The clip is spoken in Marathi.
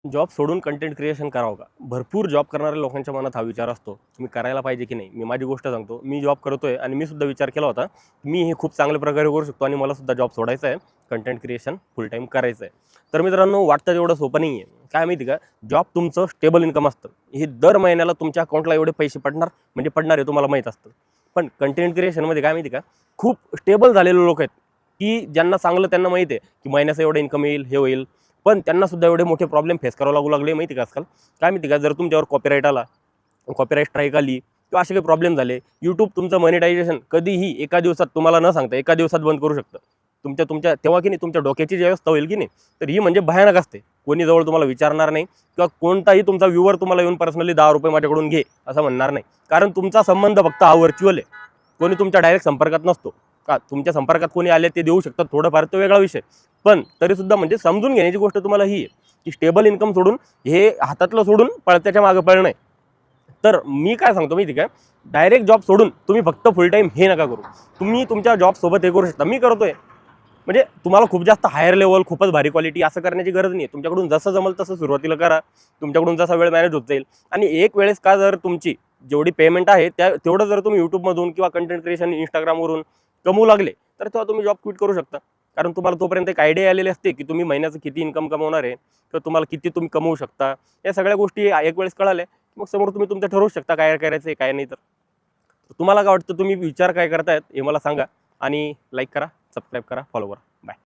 जॉब सोडून कंटेंट क्रिएशन करावं का? भरपूर जॉब करणाऱ्या लोकांच्या मनात हा विचार असतो, तुम्ही करायला पाहिजे की नाही. मी माझी गोष्ट सांगतो, मी जॉब करतोय आणि मी सुद्धा विचार केला होता, मी हे खूप चांगल्या प्रकारे करू शकतो आणि मला सुद्धा जॉब सोडायचा आहे, कंटेंट क्रिएशन फुल टाईम करायचं आहे. तर मित्रांनो, वाटतं तेवढं सोपं नाही आहे. काय माहिती का, जॉब तुमचं स्टेबल इन्कम असतं. हे दर महिन्याला तुमच्या अकाउंटला एवढे पैसे पडणार म्हणजे पडणार आहे तुम्हाला माहीत असतं. पण कंटेंट क्रिएशनमध्ये काय माहिती का, खूप स्टेबल झालेले लोक आहेत, की ज्यांना चांगलं त्यांना माहिती आहे, की महिन्याचं एवढं इन्कम येईल, हे होईल. पण त्यांना सुद्धा एवढे मोठे प्रॉब्लेम फेस करावं लागू लागले माहिती का आजकाल. काय माहिती का, जर तुमच्यावर कॉपीराईट आला, कॉपीराईट स्ट्राईक आली किंवा असे काही प्रॉब्लेम झाले, यूट्यूब तुमचं मॉनिटायझेशन कधीही एका दिवसात तुम्हाला न सांगता एका दिवसात बंद करू शकतं. तुमच्या तुमच्या तेव्हा की नाही तुमच्या डोक्याची जी व्यवस्था होईल की नाही, तर ही म्हणजे भयानक असते. कोणी जवळ तुम्हाला विचारणार नाही किंवा कोणताही तुमचा व्ह्यूवर तुम्हाला येऊन पर्सनली ₹10 माझ्याकडून घे असं म्हणणार नाही. कारण तुमचा संबंध फक्त हा व्हर्च्युअल आहे. कोणी तुमच्या डायरेक्ट संपर्कात नसतो. का तुमच्या संपर्कात कोणी आले ते देऊ शकतात थोडंफार, तो वेगळा विषय. पण तरीसुद्धा म्हणजे समजून घेण्याची गोष्ट तुम्हाला ही आहे, की स्टेबल इन्कम सोडून हे हातातलं सोडून पळत्याच्या मागे पळणं आहे. तर मी काय सांगतो माहिती काय, डायरेक्ट जॉब सोडून तुम्ही फक्त फुल टाईम हे नका करू. तुम्ही तुमच्या जॉबसोबत हे करू शकता. मी करतोय. म्हणजे तुम्हाला खूप जास्त हायर लेवल, खूपच भारी क्वालिटी असं करण्याची गरज नाही. तुमच्याकडून जसं जमल तसं सुरुवातीला करा. तुमच्याकडून जसा वेळ मॅनेज होत जाईल आणि एक वेळेस का जर तुमची जेवढी पेमेंट आहे त्या तेवढं जर तुम्ही यूट्यूबमधून किंवा कंटेंट क्रिएशन इंस्टाग्रामवरून कमवू लागले, तर तेव्हा तुम्ही जॉब क्विट करू शकता. कारण तुम्हाला तोपर्यंत एक आयडिया आलेली असते, की तुम्ही महिन्याचं किती इन्कम कमवणार आहे किंवा तुम्हाला किती तुम्ही कमवू शकता. या सगळ्या गोष्टी एक वेळेस कळाल्या, मग समोर तुम्ही तुमचं ठरवू शकता काय करायचं आहे, काय नाही. तर तुम्हाला काय वाटतं, तुम्ही विचार काय करतायत हे मला सांगा आणि लाईक करा, सबस्क्राईब करा, फॉलो करा.